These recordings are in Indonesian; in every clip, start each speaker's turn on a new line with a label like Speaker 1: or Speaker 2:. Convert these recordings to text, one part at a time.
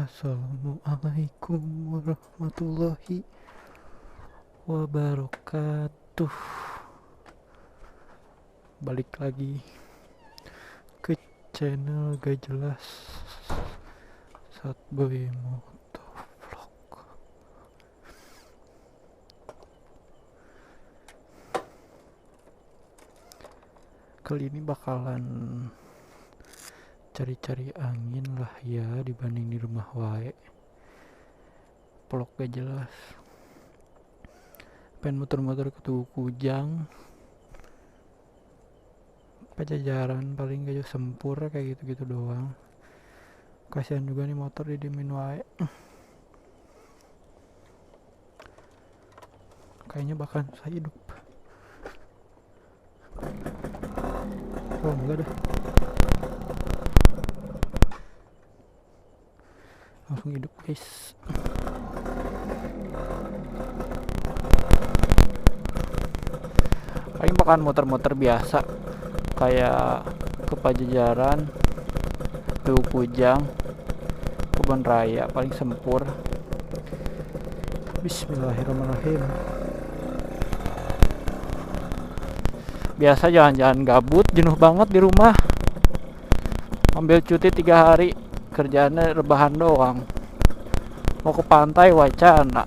Speaker 1: Assalamualaikum warahmatullahi wabarakatuh. Balik lagi ke channel gak jelas Satboy Motovlog. Kali ini bakalan cari-cari angin lah ya, dibanding di rumah wae. Vlog gak jelas. Pengen muter-muter ke Tugu Kujang, Pajajaran, paling gak Sempur, kayak gitu-gitu doang. Kasihan juga nih motor didiemin wae. Kayaknya bahkan susah hidup. Oh enggak dah, langsung hidup guys. Paling bakalan muter-muter biasa, kayak ke Pajajaran, Tugu Kujang, Kebon Raya, paling Sempur. Bismillahirrahmanirrahim. Biasa jalan-jalan gabut, jenuh banget di rumah. Ambil cuti 3 hari, kerjaannya rebahan doang. Mau ke pantai wacana,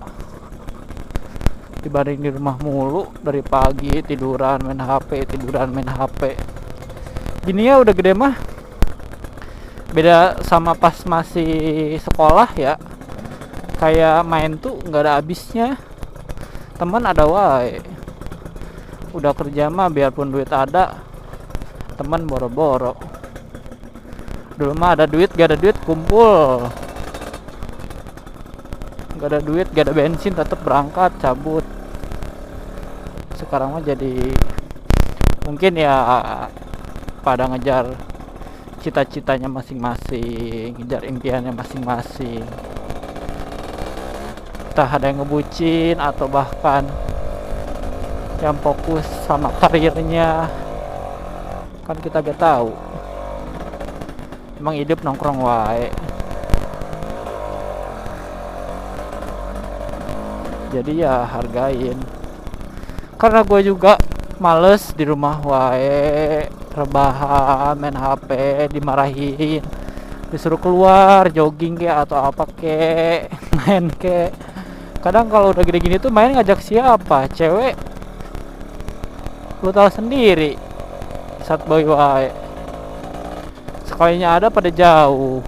Speaker 1: dibanding di rumah mulu dari pagi tiduran main HP, tiduran main HP. Gini ya udah gede mah, beda sama pas masih sekolah ya. Kayak main tuh nggak ada habisnya, teman ada wae. Udah kerja mah biarpun duit ada, teman boro-boro. Dulu mah ada duit, gak ada duit kumpul. Gak ada duit, gak ada bensin, tetap berangkat cabut. Sekarang mah jadi mungkin ya pada ngejar cita-citanya masing-masing, ngejar impiannya masing-masing. Entah ada yang ngebucin atau bahkan yang fokus sama karirnya, kan kita gak tahu. Emang hidup nongkrong wae. Jadi ya hargain. Karena gue juga males di rumah wae, rebahan, main HP, dimarahin, disuruh keluar jogging kayak atau apa kek, main kek. Kadang kalau udah gini-gini tuh main ngajak siapa? Cewek, lu tahu sendiri, Satboy wae. Sekalinya ada pada jauh.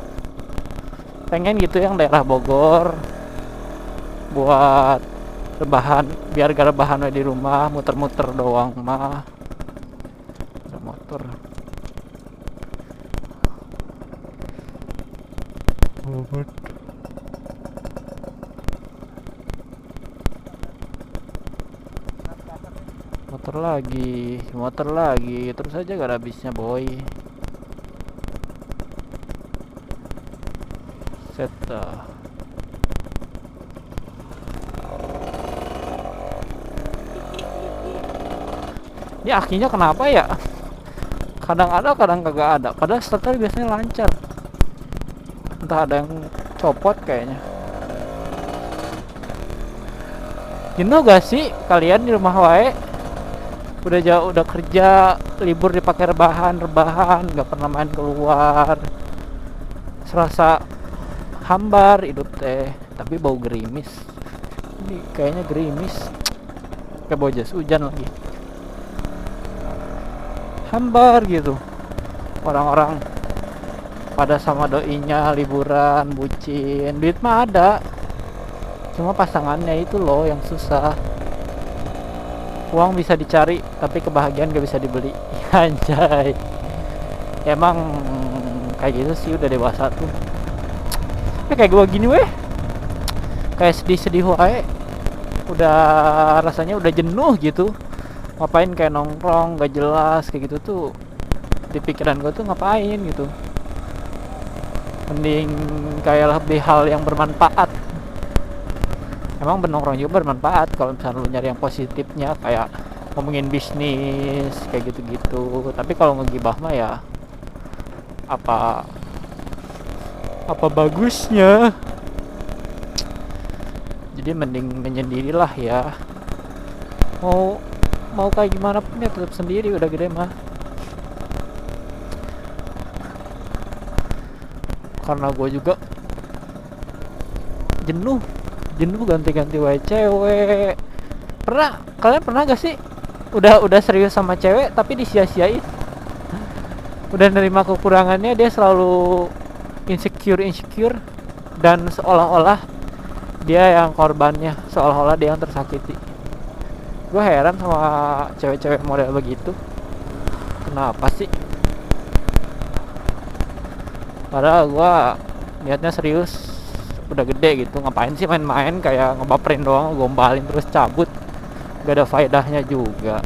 Speaker 1: Pengen gitu yang daerah Bogor, buat rebahan, biar gak rebahan di rumah, muter-muter doang mah. Ada motor. Motor lagi, terus aja gak ada habisnya boy. Set. Ini akinya kenapa ya? Kadang ada, kadang kagak ada. Padahal setel biasanya lancar. Entah ada yang copot kayaknya. Jenuh gak sih kalian di rumah wae? Udah jauh, udah kerja, libur dipakai rebahan, gak pernah main keluar. Serasa hambar hidup teh, tapi bau gerimis. Ini kayaknya gerimis. Kayak bau jas hujan lagi. Hambar gitu. Orang-orang pada sama doinya liburan, bucin. Duit mah ada, cuma pasangannya itu loh yang susah. Uang bisa dicari, tapi kebahagiaan gak bisa dibeli. Anjay. Emang kayak gitu sih, udah dewasa tuh. Ya kayak gue gini weh, kayak sedih-sedih wae. Udah rasanya udah jenuh gitu. Ngapain kayak nongkrong gak jelas kayak gitu tuh. Di pikiran gue tuh ngapain gitu. Mending kayak lebih hal yang bermanfaat. Emang bernongkrong juga bermanfaat kalau misalnya lu nyari yang positifnya, kayak ngomongin bisnis kayak gitu-gitu. Tapi kalau ngegibah mah ya apa Apa bagusnya? Jadi mending menyendirilah ya. Mau kayak gimana pun ya tetap sendiri, udah gede mah. Karena gue juga jenuh ganti-ganti wae cewek. Kalian pernah gak sih udah serius sama cewek tapi disia-siain? Udah nerima kekurangannya, dia selalu insecure dan seolah-olah dia yang korbannya, seolah-olah dia yang tersakiti. Gue heran sama cewek-cewek model begitu. Kenapa sih? Padahal gue niatnya serius, udah gede gitu. Ngapain sih main-main kayak ngebaperin doang, gombalin terus cabut, gak ada faedahnya juga.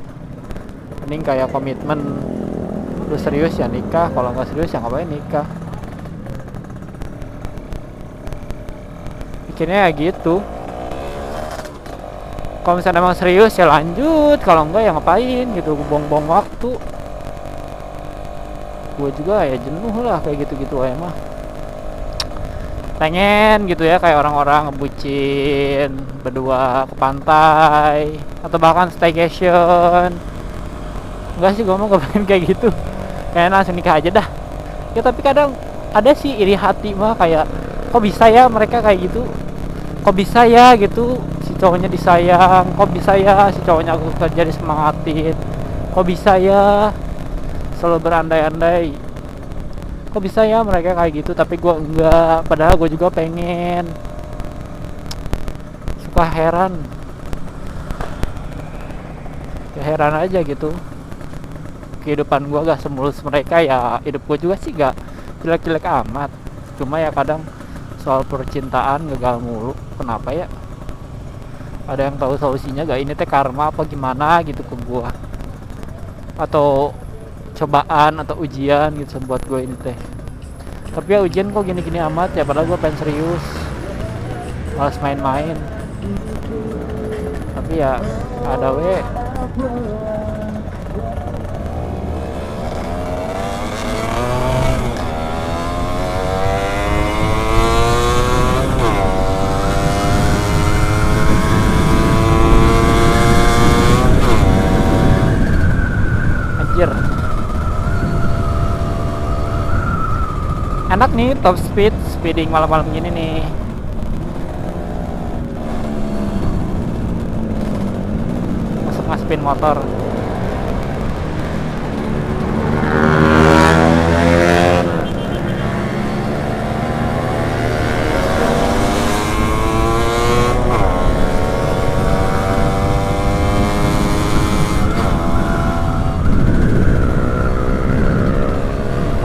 Speaker 1: Mending kayak komitmen, lu serius ya nikah, kalau nggak serius ya ngapain nikah. Bikinnya ya gitu. Kalau misalnya emang serius ya lanjut, kalau enggak ya ngapain gitu, buang-buang waktu. Gue juga ya jenuh lah kayak gitu-gitu aja mah. Pengen gitu ya kayak orang-orang ngebucin berdua ke pantai atau bahkan staycation. Enggak sih, gue mau gak pengen kayak gitu. Kayak langsung nikah aja dah. Ya tapi kadang ada sih iri hati mah, kayak kok bisa ya mereka kayak gitu, kok bisa ya gitu si cowoknya disayang, kok bisa ya si cowoknya aku kerja disemangatin, kok bisa ya selalu berandai-andai, kok bisa ya mereka kayak gitu tapi gue enggak, padahal gue juga pengen. Suka heran ya, heran aja gitu. Kehidupan gue gak semulus mereka, ya hidup gue juga sih gak jelek-jelek amat, cuma ya kadang soal percintaan gagal mulu. Kenapa ya? Ada yang tahu solusinya gak? Ini teh karma apa gimana gitu ke gua, atau cobaan atau ujian gitu buat gue ini teh. Tapi ya ujian kok gini-gini amat ya, padahal gue pengen serius, malas main-main. Tapi ya ada we. Enak nih top speeding malam-malam gini nih. Masuk-masukin motor.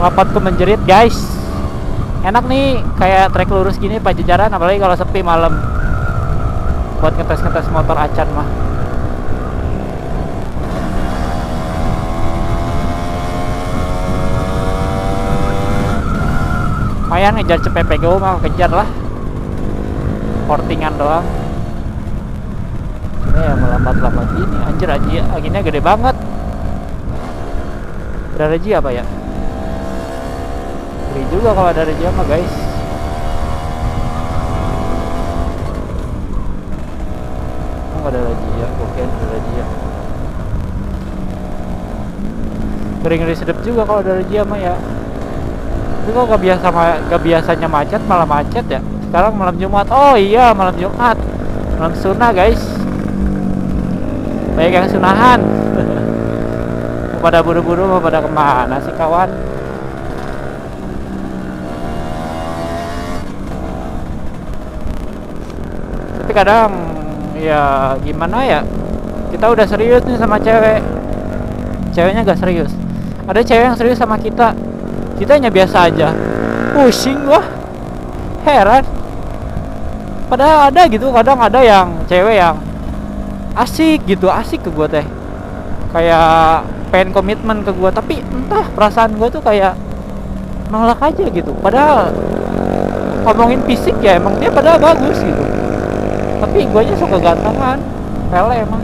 Speaker 1: Lapatku menjerit guys. Enak nih kayak trek lurus gini Pajajaran, apalagi kalau sepi malam buat ngetes motor acan mah. Lumayan ngejar CPPGO mah, kejar lah, portingan doang. Ini ya melambat-lambat gini, anjir anginnya gede banget. Ada reji apa ya? Beli juga kalau ada reji mah guys. Oh, ada reji ya, oke ada reji ya. Ngeri sedep juga kalau ada reji mah ya. Itu kok gak biasanya macet malah macet ya. Sekarang malam Jumat. Oh iya malam Jumat, malam sunnah guys. Banyak yang sunahan. Mau pada buru-buru, mau pada kemana sih kawan? Tapi kadang ya gimana ya, kita udah serius nih sama cewek, ceweknya gak serius. Ada cewek yang serius sama kita, kitanya biasa aja, pusing gua, heran. Padahal ada gitu, kadang ada yang cewek yang asik gitu, asik ke gua teh, kayak pengen komitmen ke gua, tapi entah perasaan gua tuh kayak nolak aja gitu. Padahal ngomongin fisik ya emang dia padahal bagus gitu, tapi guanya suka gantengan, pele emang.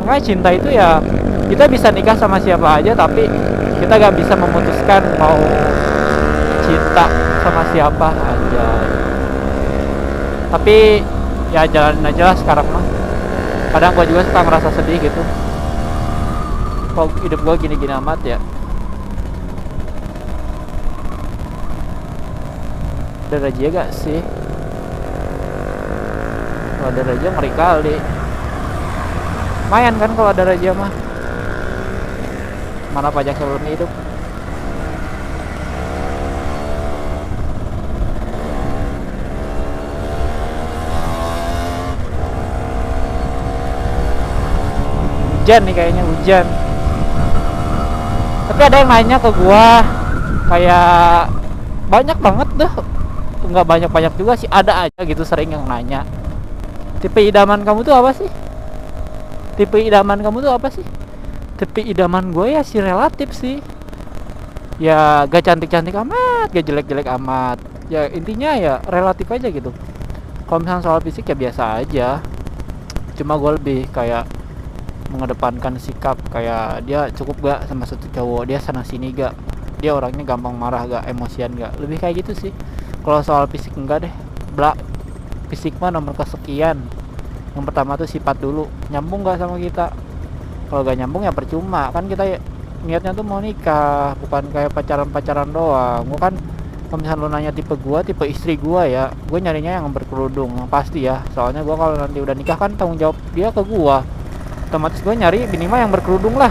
Speaker 1: Makanya cinta itu ya, kita bisa nikah sama siapa aja, tapi kita gak bisa memutuskan mau cinta sama siapa aja. Tapi ya jalanin aja lah sekarang mah. Kadang gue juga suka merasa sedih gitu, kok hidup gue gini-gini amat ya. Ada razia gak sih? Kalau ada razia ngeri kali. Lumayan kan kalau ada razia mah. Mana pajak sebelum hidup. Hujan nih kayaknya, hujan. Tapi ada yang nanya ke gua, kayak banyak banget dah, nggak banyak juga sih, ada aja gitu sering yang nanya, tipe idaman kamu tuh apa sih? Tipe idaman kamu tuh apa sih? Tipe idaman gue ya sih relatif sih. Ya gak cantik-cantik amat, gak jelek-jelek amat. Ya intinya ya relatif aja gitu. Kalau misalnya soal fisik ya biasa aja. Cuma gue lebih kayak mengedepankan sikap, kayak dia cukup gak sama satu cowok, dia sana sini gak, dia orangnya gampang marah gak, emosian gak, lebih kayak gitu sih. Kalau soal fisik enggak deh, blak. Fisik mah nomor kesekian. Yang pertama tuh sifat dulu, nyambung gak sama kita. Kalau gak nyambung ya percuma, kan kita niatnya tuh mau nikah, bukan kayak pacaran doang. Gua kan kalau misalnya lu nanya tipe gua, tipe istri gua ya, gue nyarinya yang berkerudung, yang pasti ya. Soalnya gua kalau nanti udah nikah kan tanggung jawab dia ke gua. Otomatis gue nyari minimal yang berkerudung lah.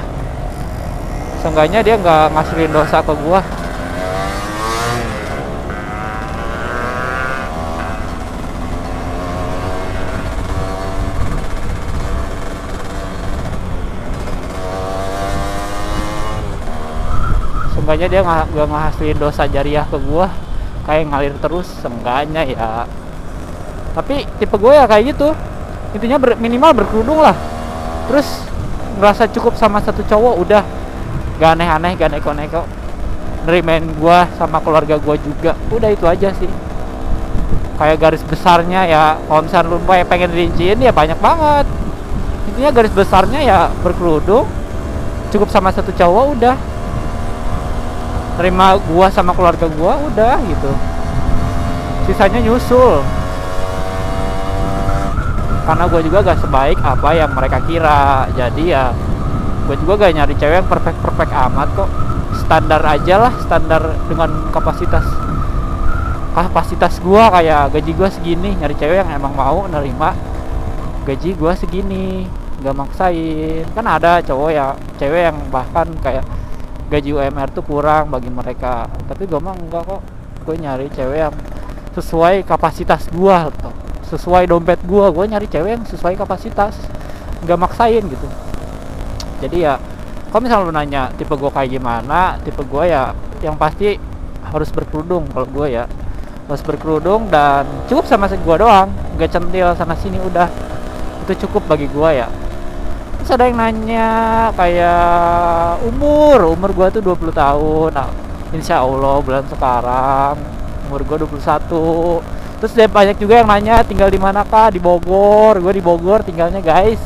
Speaker 1: Seenggaknya dia nggak ngasilin dosa ke gue. Seenggaknya dia nggak ngasilin dosa jariah ke gue, kayak ngalir terus. Seenggaknya ya. Tapi tipe gue ya kayak gitu. Intinya minimal berkerudung lah. Terus ngerasa cukup sama satu cowok udah, gak aneh-aneh, gak neko-neko, nerimain gua sama keluarga gua juga, udah itu aja sih. Kayak garis besarnya ya, kalau misalnya lu pengen rinciin ya banyak banget. Intinya garis besarnya ya berkerudung, cukup sama satu cowok udah, nerima gua sama keluarga gua udah gitu, sisanya nyusul. Karena gue juga gak sebaik apa yang mereka kira. Jadi ya gue juga gak nyari cewek yang perfect amat kok. Standar aja lah, standar dengan kapasitas gue. Kayak gaji gue segini, nyari cewek yang emang mau nerima gaji gue segini, gak maksain. Kan ada cowok ya, cewek yang bahkan kayak gaji UMR tuh kurang bagi mereka. Tapi gue mah enggak kok. Gue nyari cewek yang sesuai kapasitas gue tuh, sesuai dompet gue nyari cewek yang sesuai kapasitas, nggak maksain gitu. Jadi ya kalau misalnya lu nanya tipe gue kayak gimana, tipe gue ya yang pasti harus berkerudung. Kalau gue ya harus berkerudung dan cukup sama gue doang, nggak centil sana sini, udah itu cukup bagi gue ya. Terus ada yang nanya kayak umur gue tuh 20 tahun. Nah, insya Allah bulan sekarang umur gue 21. Terus ada banyak juga yang nanya tinggal di mana kah? Di Bogor. Gue di Bogor tinggalnya guys.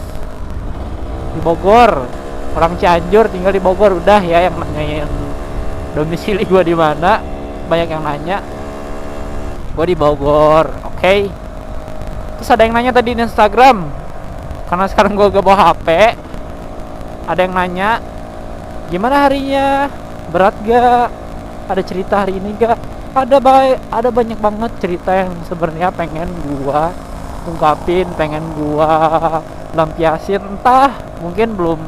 Speaker 1: Di Bogor. Orang Cianjur tinggal di Bogor. Udah ya yang nanyain domisili gue di mana. Banyak yang nanya. Gue di Bogor. Oke. Terus ada yang nanya tadi di Instagram. Karena sekarang gue gak bawa HP. Ada yang nanya, gimana harinya? Berat gak? Ada cerita hari ini gak? Ada banyak banget cerita yang sebenarnya pengen gua ungkapin, pengen gua lampiasin. Entah mungkin belum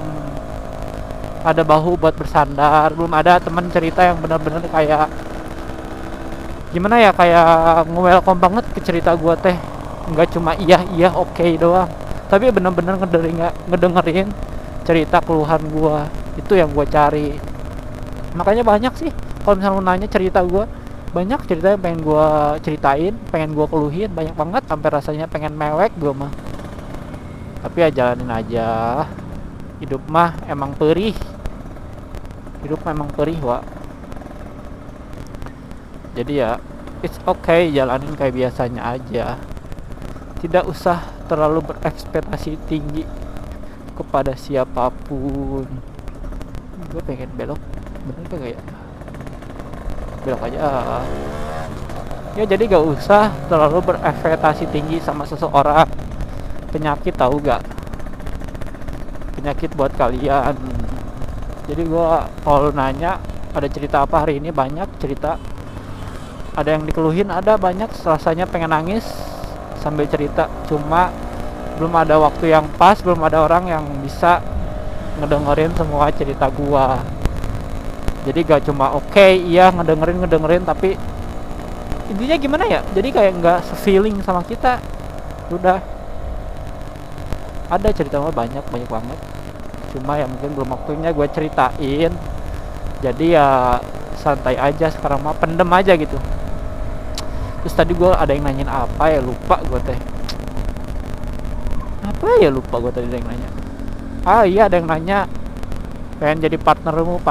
Speaker 1: ada bahu buat bersandar, belum ada teman cerita yang benar-benar kayak gimana ya, kayak nge-welcome banget ke cerita gua teh. Nggak cuma iya oke doang, tapi benar-benar ngedengerin cerita keluhan gua. Itu yang gua cari. Makanya banyak sih kalau misalnya lu nanya cerita gua, banyak cerita yang pengen gue ceritain, pengen gue keluhin, banyak banget sampai rasanya pengen mewek gue mah. Tapi ya jalanin aja. Hidup mah emang perih. Wak. Jadi ya it's okay, jalanin kayak biasanya aja. Tidak usah terlalu berekspektasi tinggi kepada siapapun. Gue pengen belok, bener gak ya? Belok aja. Ya jadi gak usah terlalu berekspektasi tinggi sama seseorang. Penyakit, tahu gak? Penyakit buat kalian. Jadi gua kalau nanya ada cerita apa hari ini, banyak cerita. Ada yang dikeluhin, ada banyak. Rasanya pengen nangis sambil cerita, cuma belum ada waktu yang pas, belum ada orang yang bisa ngedengerin semua cerita gua. Jadi gak cuma oke, iya ngedengerin tapi intinya gimana ya, jadi kayak nggak se-feeling sama kita. Udah ada cerita mah banyak banget, cuma ya mungkin belum waktunya gue ceritain. Jadi ya santai aja sekarang mah, pendem aja gitu. Terus tadi gue ada yang nanyain apa ya, lupa gue teh. Apa ya, lupa gue tadi ada yang nanya. Iya, ada yang nanya pengen jadi partnermu.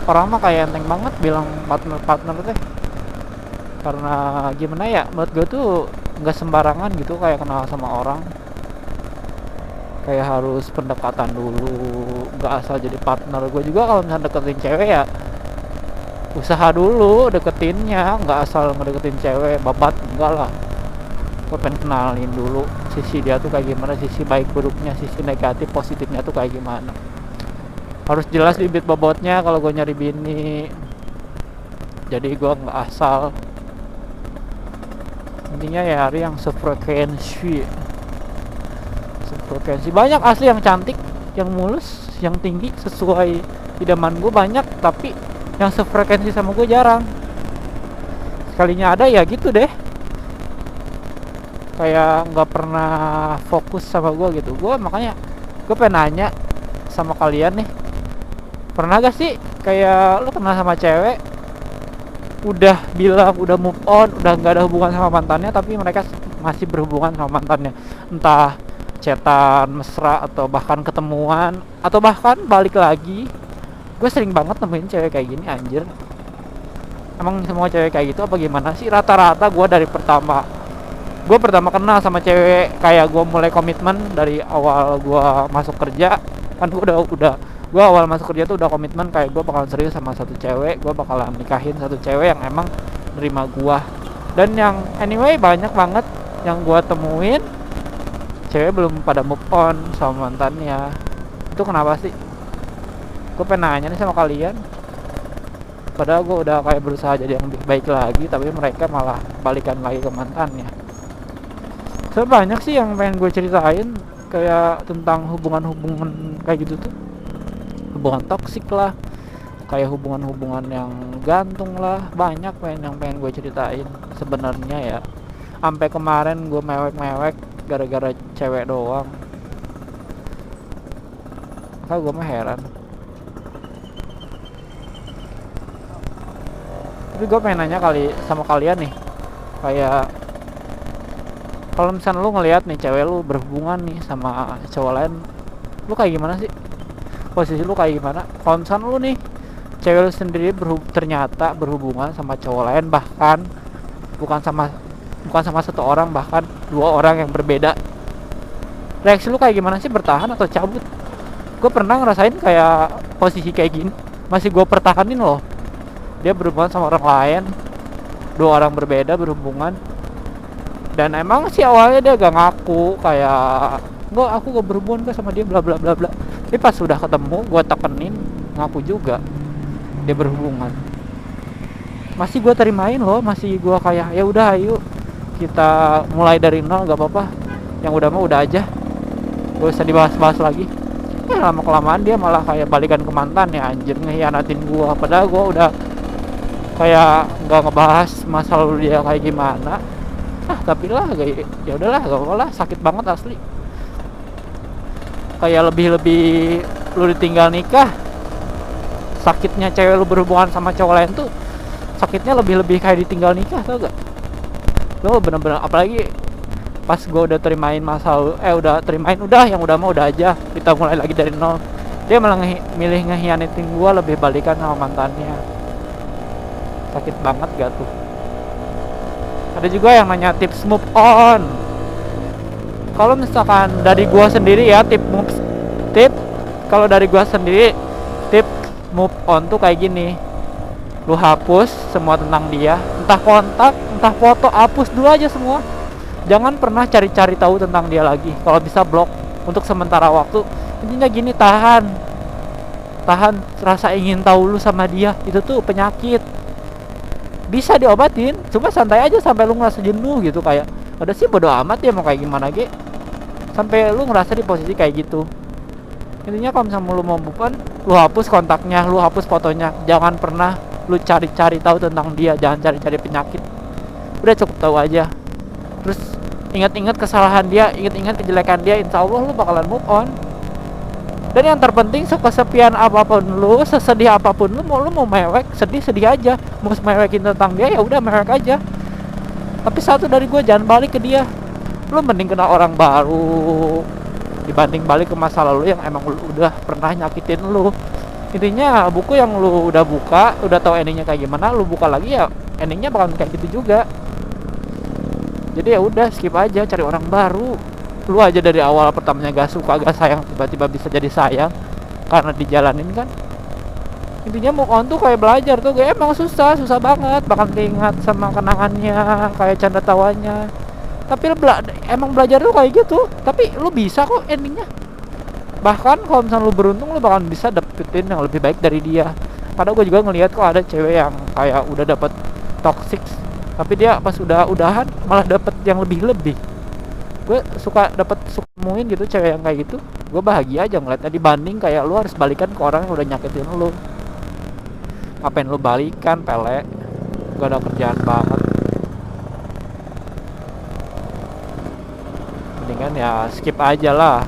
Speaker 1: Orang mah kayak enteng banget bilang partner teh, karena gimana ya, menurut gue tuh nggak sembarangan gitu kayak kenal sama orang. Kayak harus pendekatan dulu, nggak asal jadi partner. Gue juga kalau misalnya deketin cewek ya usaha dulu deketinnya, nggak asal ngedeketin cewek babat, enggak lah. Gue pengen kenalin dulu sisi dia tuh kayak gimana, sisi baik buruknya, sisi negatif positifnya tuh kayak gimana. Harus jelas bibit bobotnya kalau gue nyari bini. Jadi gue nggak asal. Intinya ya hari yang sefrekuensi. Banyak asli yang cantik, yang mulus, yang tinggi sesuai idaman gue banyak, tapi yang sefrekuensi sama gue jarang. Sekalinya ada ya gitu deh, kayak nggak pernah fokus sama gue gitu. Gue makanya gue pengen nanya sama kalian nih, pernah gak sih kayak lu kenal sama cewek, udah bilang udah move on, udah nggak ada hubungan sama mantannya, tapi mereka masih berhubungan sama mantannya, entah chatan mesra atau bahkan ketemuan atau bahkan balik lagi. Gue sering banget nemuin cewek kayak gini, anjir. Emang semua cewek kayak gitu apa gimana sih? Rata-rata gue pertama kenal sama cewek, kayak gue mulai komitmen dari awal gue masuk kerja. Kan gue awal masuk kerja tuh udah komitmen kayak gue bakalan serius sama satu cewek, gue bakalan nikahin satu cewek yang emang nerima gue. Dan yang anyway banyak banget yang gue temuin cewek belum pada move on sama mantannya. Itu kenapa sih? Gue pengen nanya nih sama kalian. Padahal gue udah kayak berusaha jadi yang lebih baik lagi, tapi mereka malah balikan lagi ke mantannya. So banyak sih yang pengen gue ceritain, kayak tentang hubungan-hubungan kayak gitu tuh. Hubungan toksik lah, kayak hubungan-hubungan yang gantung lah, banyak yang pengen gue ceritain sebenarnya ya. Sampai kemarin gue mewek gara-gara cewek doang. Maka gue mah heran. Tapi gue pengen nanya kali sama kalian nih, kayak kalau misalnya lu ngelihat nih cewek lu berhubungan nih sama cowok lain, lu kayak gimana sih? Posisi lu kayak gimana? Kalau misalnya lu nih cewek lu sendiri ternyata berhubungan sama cowok lain, bahkan bukan sama satu orang, bahkan dua orang yang berbeda, reaksi lu kayak gimana sih? Bertahan atau cabut? Gue pernah ngerasain kayak posisi kayak gini, masih gue pertahanin loh. Dia berhubungan sama orang lain, dua orang berbeda berhubungan, dan emang sih awalnya dia gak ngaku, kayak enggak, aku gak berhubungan sama dia, bla bla bla bla. Tapi pas sudah ketemu, gue tekenin, ngaku juga dia berhubungan. Masih gue terimain loh, masih gue kayak ya udah ayo kita mulai dari nol, gak apa-apa, yang udah mah udah aja, gak usah dibahas-bahas lagi. Lama kelamaan dia malah kayak balikan ke mantan ya, anjir, ngehianatin gue. Padahal gue udah kayak nggak ngebahas masa lalu dia kayak gimana. Tapi lah ya udahlah, gak apa-apa lah, sakit banget asli. Kayak lebih lu ditinggal nikah, sakitnya cewek lu berhubungan sama cowok lain tuh sakitnya lebih kayak ditinggal nikah, tau gak? Lo bener-bener, apalagi pas gue udah terimain udah yang udah mau udah aja, kita mulai lagi dari nol. Dia malah milih ngehianatin gue, lebih balikan sama mantannya. Sakit banget gak tuh? Ada juga yang nanya tips move on. Kalau misalkan dari gue sendiri ya, kalau dari gue sendiri tip move on tuh kayak gini. Lu hapus semua tentang dia, entah kontak, entah foto, hapus dulu aja semua. Jangan pernah cari-cari tahu tentang dia lagi. Kalau bisa blok untuk sementara waktu. Intinya gini, tahan rasa ingin tahu lu sama dia. Itu tuh penyakit, bisa diobatin, cuma santai aja sampai lu ngerasa jenuh gitu. Kayak ada sih bodo amat ya mau kayak gimana ge, sampai lu ngerasa di posisi kayak gitu. Intinya kalau misalnya lu mau move on, lu hapus kontaknya, lu hapus fotonya. Jangan pernah lu cari-cari tahu tentang dia, jangan cari-cari penyakit. Udah cukup tahu aja. Terus ingat-ingat kesalahan dia, ingat-ingat kejelekan dia, insya Allah lu bakalan move on. Dan yang terpenting, sekesepian apapun lu, sesedih apapun lu mau mewek, sedih aja. Mau mewekin tentang dia ya udah mewek aja. Tapi satu dari gue, jangan balik ke dia. Lu mending kenal orang baru dibanding balik ke masa lalu yang emang lu udah pernah nyakitin lu. Intinya buku yang lu udah buka, udah tahu endingnya kayak gimana, lu buka lagi ya endingnya bakal kayak gitu juga. Jadi ya udah skip aja, cari orang baru. Lu aja dari awal pertamanya gak suka, gak sayang, tiba-tiba bisa jadi sayang karena dijalanin kan. Intinya move on tuh kayak belajar tuh, kayak emang susah banget. Bahkan keingat sama kenangannya, kayak canda tawanya. Tapi emang belajar tuh kayak gitu. Tapi lu bisa kok endingnya. Bahkan kalau misalnya lu beruntung, lu bakalan bisa dapetin yang lebih baik dari dia. Padahal gue juga ngelihat kok ada cewek yang kayak udah dapet toxic, tapi dia pas udahan malah dapet yang lebih. Gue suka nemuin gitu cewek yang kayak gitu. Gue bahagia aja ngeliatnya, dibanding kayak lu harus balikan ke orang yang udah nyakitin lu. Ngapain lu balikan, pele? Gak ada kerjaan banget. Mendingan ya skip aja lah.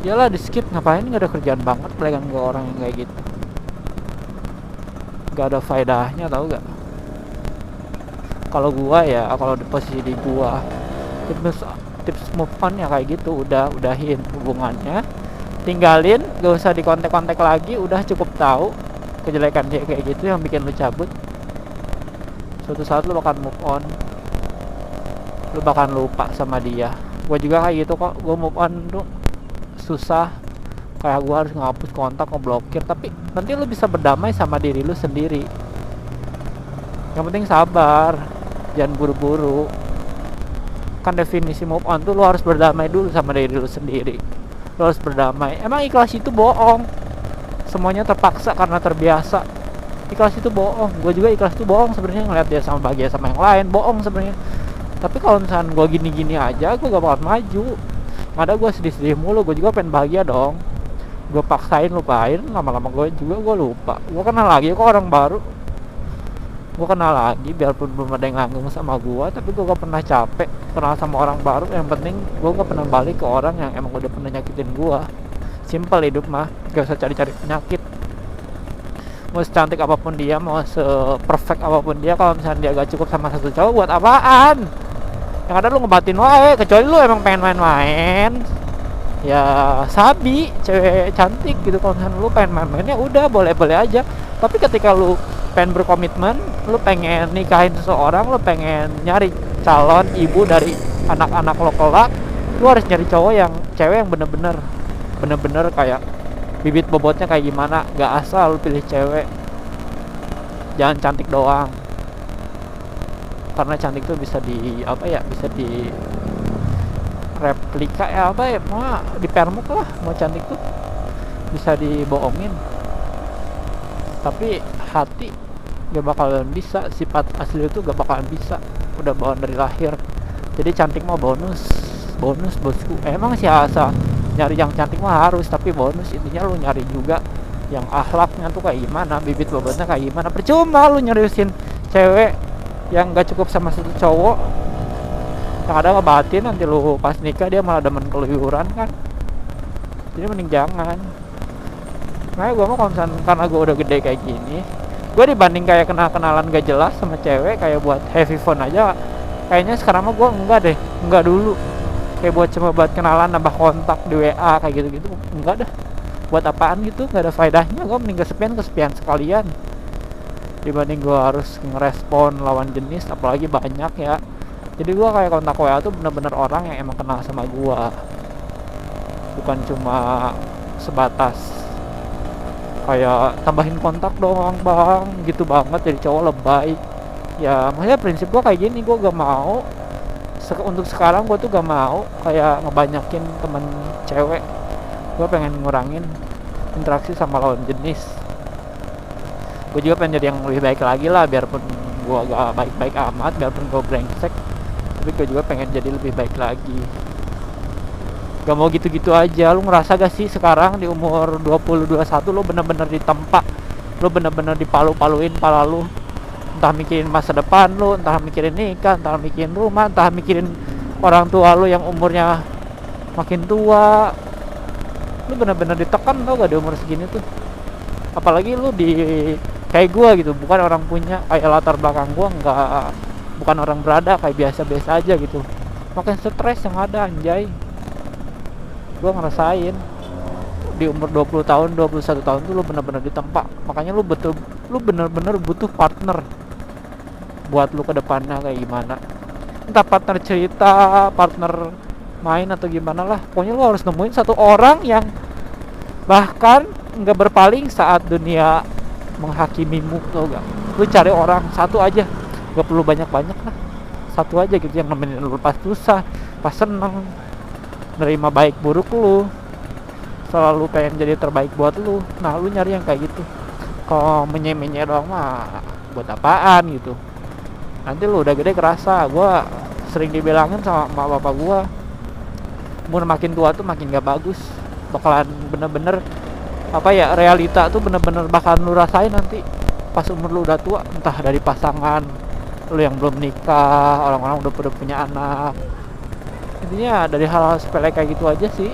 Speaker 1: Iyalah di skip, ngapain, gak ada kerjaan banget balikan ke orang yang kayak gitu. Gak ada faedahnya, tau gak? Kalau gua ya, kalau di posisi di gua, tips move on ya kayak gitu, udahin hubungannya, tinggalin, gak usah dikontak-kontak lagi, udah cukup tahu kejelekan dia kayak gitu yang bikin lu cabut. Suatu saat lu bakal move on, lu bakal lupa sama dia. Gua juga kayak gitu kok, gua move on tuh susah, kayak gua harus ngapus kontak, ngeblokir, tapi nanti lu bisa berdamai sama diri lu sendiri. Yang penting sabar, jangan buru-buru. Kan definisi move on tuh lu harus berdamai dulu sama diri lu sendiri. Lu harus berdamai. Emang ikhlas itu bohong. Semuanya terpaksa karena terbiasa. Ikhlas itu bohong. Gue juga ikhlas itu bohong sebenarnya, ngeliat dia sama bahagia sama yang lain, bohong sebenarnya. Tapi kalau misalnya gue gini-gini aja, gue gak bakal maju. Ada gue sedih-sedih mulu, gue juga pengen bahagia dong. Gue paksain lupain, lama-lama gue lupa. Gue kenal lagi kok orang baru. Gue kenal lagi, biarpun belum ada yang nganggung sama gue, tapi gue gak pernah capek kenal sama orang baru. Yang penting gue gak pernah balik ke orang yang emang udah pernah nyakitin gue. Simple hidup mah, gak usah cari-cari penyakit. Mau secantik apapun dia, mau se-perfect apapun dia, kalau misalnya dia gak cukup sama satu cowok, buat apaan? Yang ada lu ngebatin wae, kecuali lu emang pengen main-main, ya sabi, cewek cantik gitu. Kalau misalnya lu pengen main-main ya udah, boleh-boleh aja. Tapi ketika lu pengen berkomitmen, lu pengen nikahin seseorang, lu pengen nyari calon ibu dari anak-anak lo kelak, lu harus nyari cewek yang bener-bener kayak bibit bobotnya kayak gimana. Gak asal lu pilih cewek, jangan cantik doang, karena cantik tuh bisa bisa di replika mau dipermuk lah. Mau cantik tuh bisa dibohongin, tapi hati gak bakalan bisa. Sifat asli itu gak bakalan bisa, udah bawaan dari lahir. Jadi cantik mah bonus bosku. Emang sih asa nyari yang cantik mah harus, tapi bonus. Intinya lu nyari juga yang akhlaknya tuh kayak gimana, bibit bobotnya kayak gimana. Percuma lu nyeriusin cewek yang gak cukup sama satu cowok, yang ada ngebatin, nanti lu pas nikah dia malah demen keluyuran kan. Jadi mending jangan. Nah gue mau karena gue udah gede kayak gini, gue dibanding kayak kenalan gak jelas sama cewek kayak buat heavy phone aja, kayaknya sekarang mah gue enggak dulu. Kayak buat kenalan, nambah kontak di WA kayak gitu-gitu, enggak dah. Buat apaan gitu, nggak ada faedahnya. Gue mending kesepian sekalian dibanding gue harus ngerespon lawan jenis, apalagi banyak ya. Jadi gue kayak kontak WA tuh bener-bener orang yang emang kenal sama gue, bukan cuma sebatas kayak tambahin kontak doang bang, gitu banget, jadi cowok lebay. Ya maksudnya prinsip gua kayak gini, gua gak mau untuk sekarang gua tuh gak mau kayak ngebanyakin temen cewek. Gua pengen ngurangin interaksi sama lawan jenis. Gue juga pengen jadi yang lebih baik lagi lah, biarpun gue gak baik-baik amat, biarpun gue brengsek, tapi gue juga pengen jadi lebih baik lagi. Gak mau gitu-gitu aja. Lu ngerasa gak sih sekarang di umur 20-21 lu bener-bener ditempa, lu bener-bener dipalu-paluin pala lu, entah mikirin masa depan lu, entah mikirin nikah, entah mikirin rumah, entah mikirin orang tua lu yang umurnya makin tua. Lu bener-bener ditekan tau gak di umur segini tuh. Apalagi lu di kayak gue gitu, bukan orang punya, kayak latar belakang gue nggak, bukan orang berada, kayak biasa-biasa aja gitu, makin stres yang ada anjay. Gue ngerasain di umur 20 tahun 21 tahun tuh lu bener-bener ditempa. Makanya lu bener-bener butuh partner buat lu ke depannya kayak gimana, entah partner cerita, partner main atau gimana lah. Pokoknya lu harus nemuin satu orang yang bahkan nggak berpaling saat dunia menghakimimu, tau gak? Lu cari orang satu aja, gak perlu banyak-banyak lah, satu aja gitu yang nemenin lu pas susah, pas seneng, nerima baik buruk lu, selalu pengen jadi terbaik buat lu. Nah lu nyari yang kayak gitu. Kalau menye-menye doang mah buat apaan gitu. Nanti lu udah gede kerasa. Gua sering dibilangin sama emak bapak gua, umur makin tua tuh makin gak bagus, bakalan bener-bener apa ya, realita tuh bener-bener bakalan lu rasain nanti pas umur lu udah tua. Entah dari pasangan lu yang belum nikah, orang-orang udah punya anak. Intinya dari hal-hal sepele kayak gitu aja sih.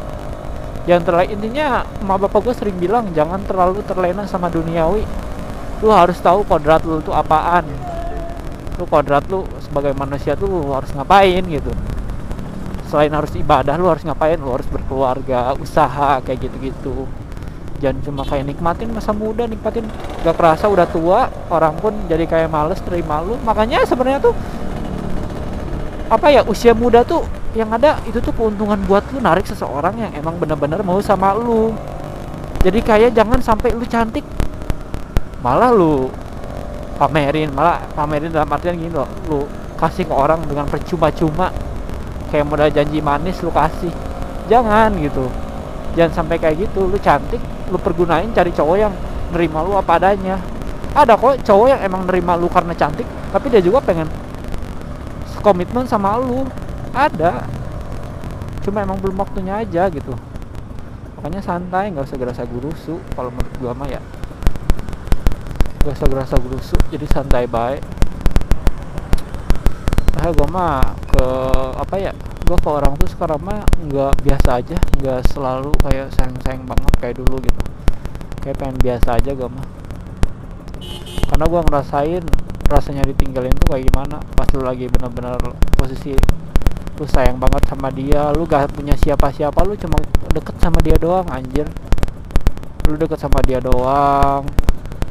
Speaker 1: Jangan terlalu, intinya emak bapak gue sering bilang jangan terlalu terlena sama duniawi. Lu harus tahu kodrat lu tuh apaan. Lu kodrat lu sebagai manusia tuh lu harus ngapain gitu. Selain harus ibadah, lu harus ngapain? Lu harus berkeluarga, usaha, kayak gitu-gitu. Jangan cuma kayak nikmatin masa muda, nikmatin, gak kerasa udah tua, orang pun jadi kayak males terima lu. Makanya sebenarnya tuh apa ya, usia muda tuh yang ada itu tuh keuntungan buat lu narik seseorang yang emang bener-bener mau sama lu. Jadi kayak jangan sampai lu cantik malah lu pamerin dalam artian gini loh, lu kasih ke orang dengan percuma-cuma, kayak modal janji manis lu kasih. Jangan gitu, jangan sampai kayak gitu. Lu cantik, lu pergunain cari cowok yang nerima lu apa adanya. Ada kok cowok yang emang nerima lu karena cantik, tapi dia juga pengen komitmen sama lu. Ada, cuma emang belum waktunya aja gitu. Makanya santai, nggak usah gerasa gerusu. Kalau menurut gua mah ya nggak usah gerasa gerusu, jadi santai baik. Nah gua mah ke apa ya, gua ke orang tuh sekarang mah nggak, biasa aja, nggak selalu kayak sayang-sayang banget kayak dulu gitu. Kayak pengen biasa aja gua mah, karena gua ngerasain rasanya ditinggalin tuh kayak gimana. Pas lu lagi bener-bener posisi lu sayang banget sama dia, lu gak punya siapa-siapa, lu cuma deket sama dia doang anjir. Lu deket sama dia doang,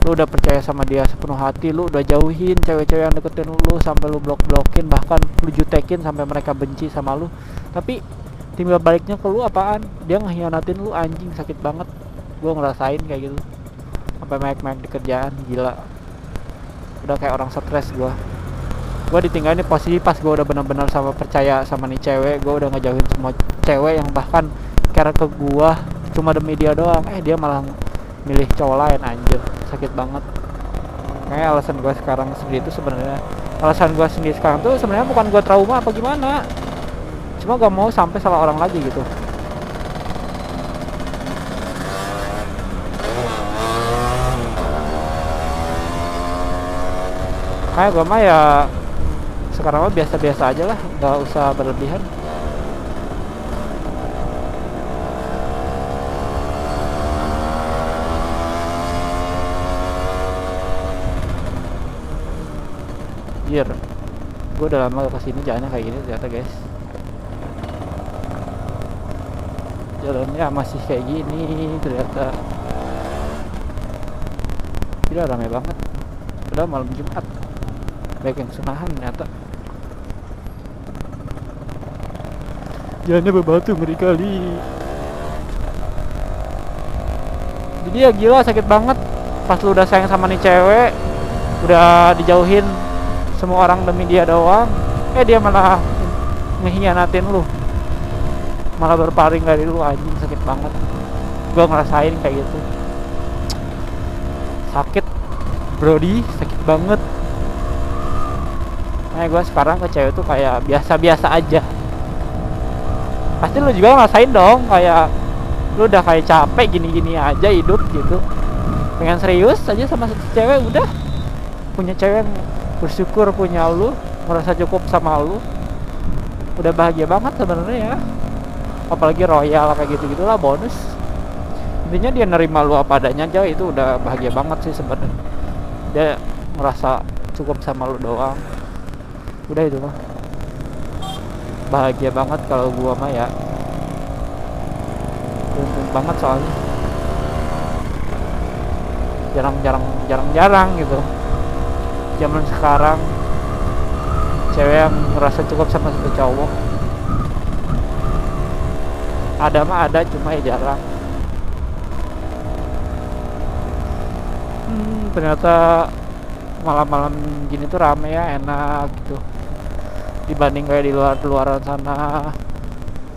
Speaker 1: lu udah percaya sama dia sepenuh hati, lu udah jauhin cewek-cewek yang deketin lu sampai lu blok-blokin, bahkan lu jutekin sampai mereka benci sama lu. Tapi timbal baliknya ke lu apaan? Dia ngehianatin lu, anjing, sakit banget. Gua ngerasain kayak gitu sampai mek-mek di kerjaan, gila. Udah kayak orang stres gua ditinggalin di posisi pas gue udah benar-benar sama percaya sama nih cewek. Gue udah ngejauhin semua cewek yang bahkan care ke gue cuma demi dia doang, dia malah milih cowok lain, anjir, sakit banget. Kayak alasan gue sekarang sendiri itu sebenarnya, alasan gue sendiri sekarang tuh sebenarnya bukan gue trauma apa gimana, cuma gak mau sampai salah orang lagi gitu. Kayak gue mah ya sekarang mah biasa-biasa aja lah, nggak usah berlebihan. Jir, gue udah lama gak kesini, jalannya kayak gini ternyata guys. Jalannya masih kayak gini ternyata. Gila, ramai banget. Udah malam Jumat, baik yang sunahan ternyata. Jalannya berbatu, ngeri kali. Jadi ya gila, sakit banget pas lu udah sayang sama nih cewek, udah dijauhin semua orang demi dia doang, dia malah ngehianatin lu, malah berpaling dari lu. Anjing, sakit banget. Gua ngerasain kayak gitu. Sakit brody, sakit banget. Nah, gue sekarang ke cewek tuh kayak biasa-biasa aja. Pasti lu juga ngerasain dong, kayak lu udah kayak capek gini-gini aja hidup gitu, pengen serius aja sama satu cewek. Udah punya cewek yang bersyukur punya lu, merasa cukup sama lu, udah bahagia banget sebenarnya ya. Apalagi royal kayak gitu-gitulah, bonus. Intinya dia nerima lu apa adanya aja, itu udah bahagia banget sih sebenarnya. Dia merasa cukup sama lu doang, udah itu mah bahagia banget. Kalau gua mah ya beruntung banget, soalnya jarang gitu zaman sekarang cewek yang ngerasa cukup sama satu cowok. Ada mah ada, cuma ya jarang. Ternyata malam-malam gini tuh rame ya, enak gitu, dibanding kayak di luaran sana.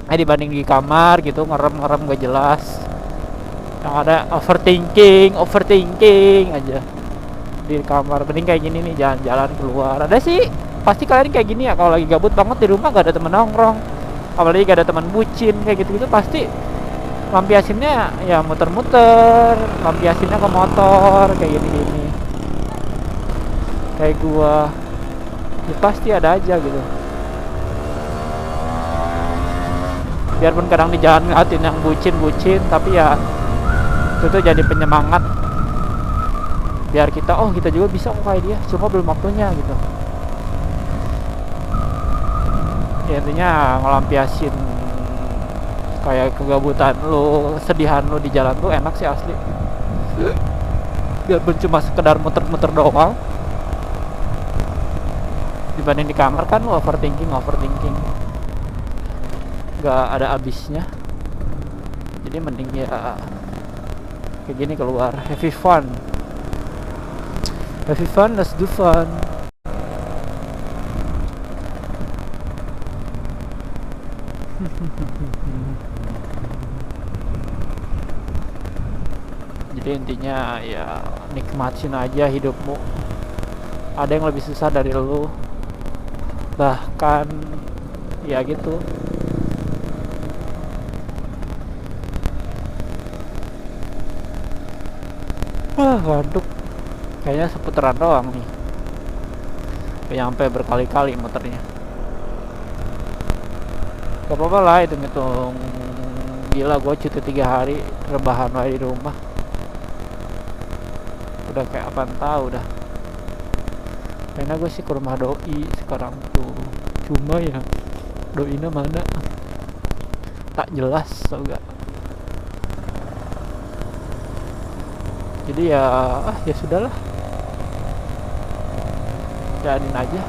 Speaker 1: Dibanding di kamar gitu ngerem gak jelas, yang ada overthinking aja di kamar. Mending kayak gini nih, jalan-jalan keluar. Ada sih pasti kalian kayak gini ya, kalau lagi gabut banget di rumah gak ada temen nongkrong, apalagi gak ada teman bucin kayak gitu pasti lampiasinnya ya muter-muter, lampiasinnya ke motor kayak gini kayak gua ya, pasti ada aja gitu. Biarpun kadang di jalan ngeliatin yang bucin, tapi ya itu tuh jadi penyemangat biar kita, oh kita juga bisa kok kayak dia, cuma belum waktunya gitu. Ya intinya ngelampiasin kayak kegabutan lu, sedihan lu di jalan tuh enak sih asli. Biarpun cuma sekedar muter-muter doang, dibanding di kamar kan lu overthinking gak ada habisnya. Jadi mending ya kayak gini, keluar, have fun, let's do fun. Jadi intinya ya nikmatin aja hidupmu. Ada yang lebih susah dari lu, bahkan ya gitu. Ngantuk. Kayaknya seputaran doang nih, kayak sampai berkali-kali muternya. Gak apa-apa lah, hitung-hitung gila gue cuti 3 hari rebahan di rumah. Udah kayak apaan tahu dah. Karena gue sih ke rumah doi sekarang tuh, cuma ya doinya mana tak jelas enggak. Jadi ya ya sudahlah, jalanin aja.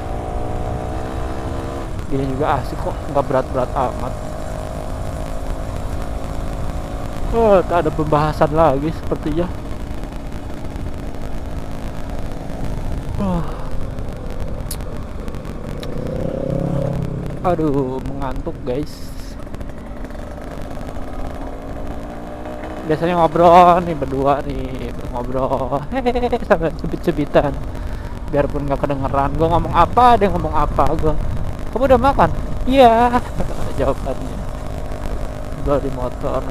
Speaker 1: Gini juga asik kok, nggak berat-berat amat. Tak ada pembahasan lagi sepertinya. Aduh, mengantuk guys. Biasanya ngobrol nih berdua nih, ngobrol hehehe sambil cebit-cebitan, biarpun nggak kedengeran gue ngomong apa, dia ngomong apa. Gue, kamu udah makan? Iya jawabannya. Gue di motor.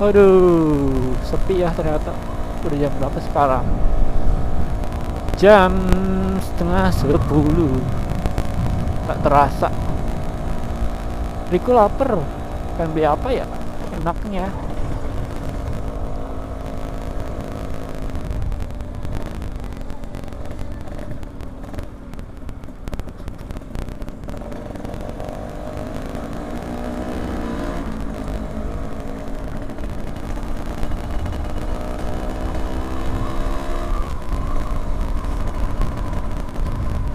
Speaker 1: Aduh, sepi ya ternyata. Udah jam berapa sekarang? Jam 9:30. Tak terasa. Riku lapar. Pengen beli apa ya enaknya?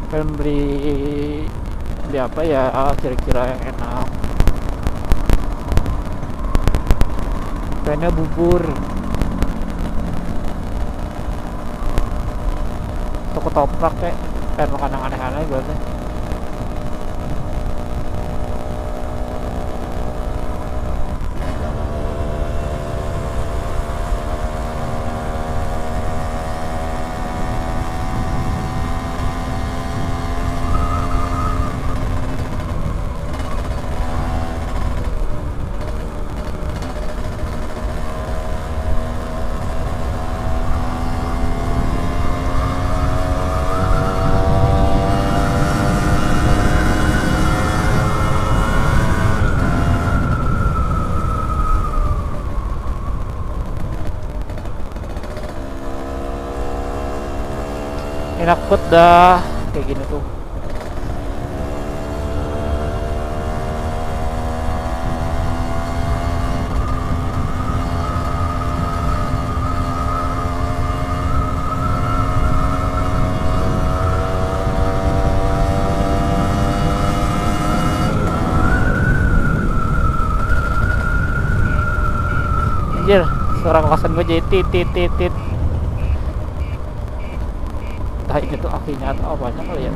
Speaker 1: Pengen beli apa ya kira-kira yang enak. pengennya bubur atau ketoprak kayak pengen makan yang aneh-aneh gue tuh. Enak banget dah kayak gini tuh. Anjir, suara kelasan gue jadi tit. Entah ini tuh akinya atau apanya kali ya.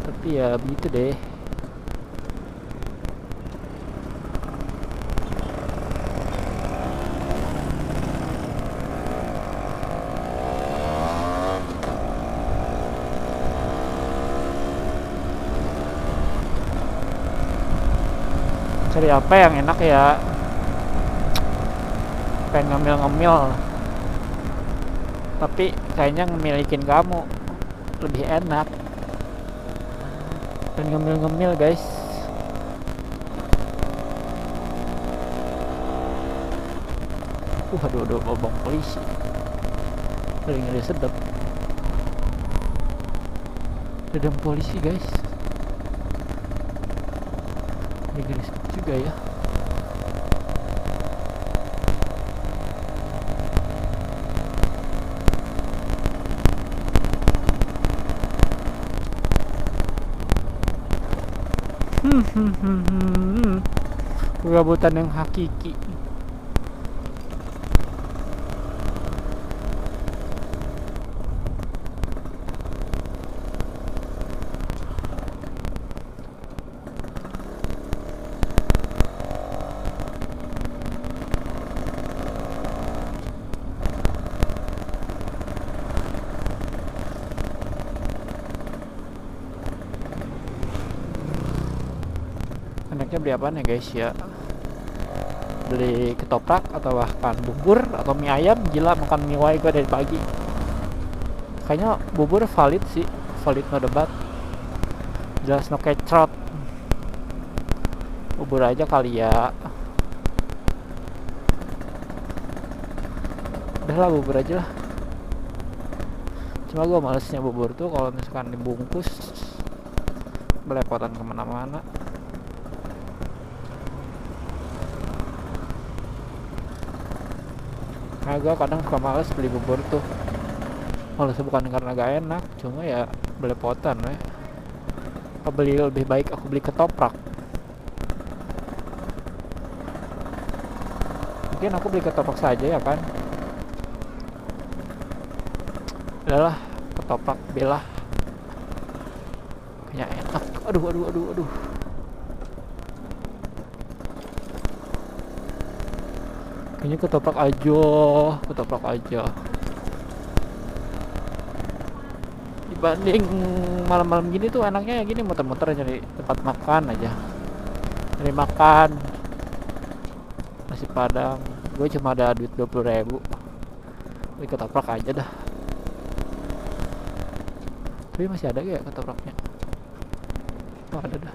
Speaker 1: Tapi ya begitu deh. Cari apa yang enak ya? Pengen ngemil-ngemil, tapi kayaknya ngemilikin kamu lebih enak. Pengen ngemil-ngemil guys. Aduh, bobong polisi lagi ngeri sedap. Ada polisi guys, ngeri sedap juga ya. Kerabutan yang hakiki. Enaknya beli apaan ya guys ya? Beli ketoprak atau bahkan bubur atau mie ayam? Gila, makan mie wae gue dari pagi. Kayaknya bubur valid sih, valid no debat, jelas no kecrot. Bubur aja kali ya. Udah lah, bubur aja lah. Cuma gue malesnya bubur tuh kalau misalkan dibungkus belepotan kemana-mana. Nah, gue kadang suka males beli bubur tuh. Males bukan karena gak enak, cuma ya belepotan ya. Aku beli, lebih baik aku beli ketoprak. Mungkin aku beli ketoprak saja ya kan. Udahlah, ketoprak belah. Kayaknya enak. Aduh. Kayaknya ketoprak aja. Dibanding malam-malam gini tuh enaknya ya gini, muter-muter nyari tempat makan aja. Nyari makan nasi padang. Gue cuma ada duit 20.000. Beli ketoprak aja dah. Tapi masih ada gak ya ketopraknya? Oh, ada dah.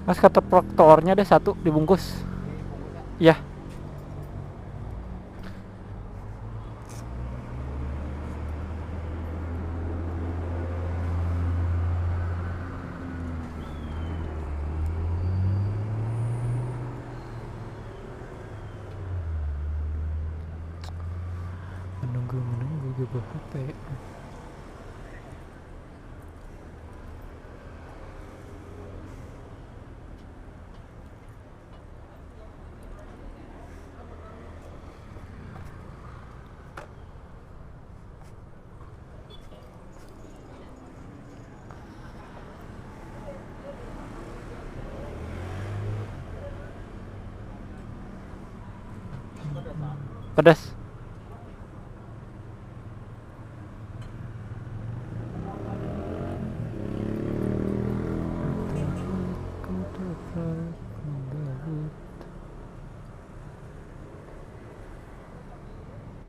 Speaker 1: Mas, ketoprak telurnya ada satu dibungkus. Ya. menunggu geber HP. Pedas.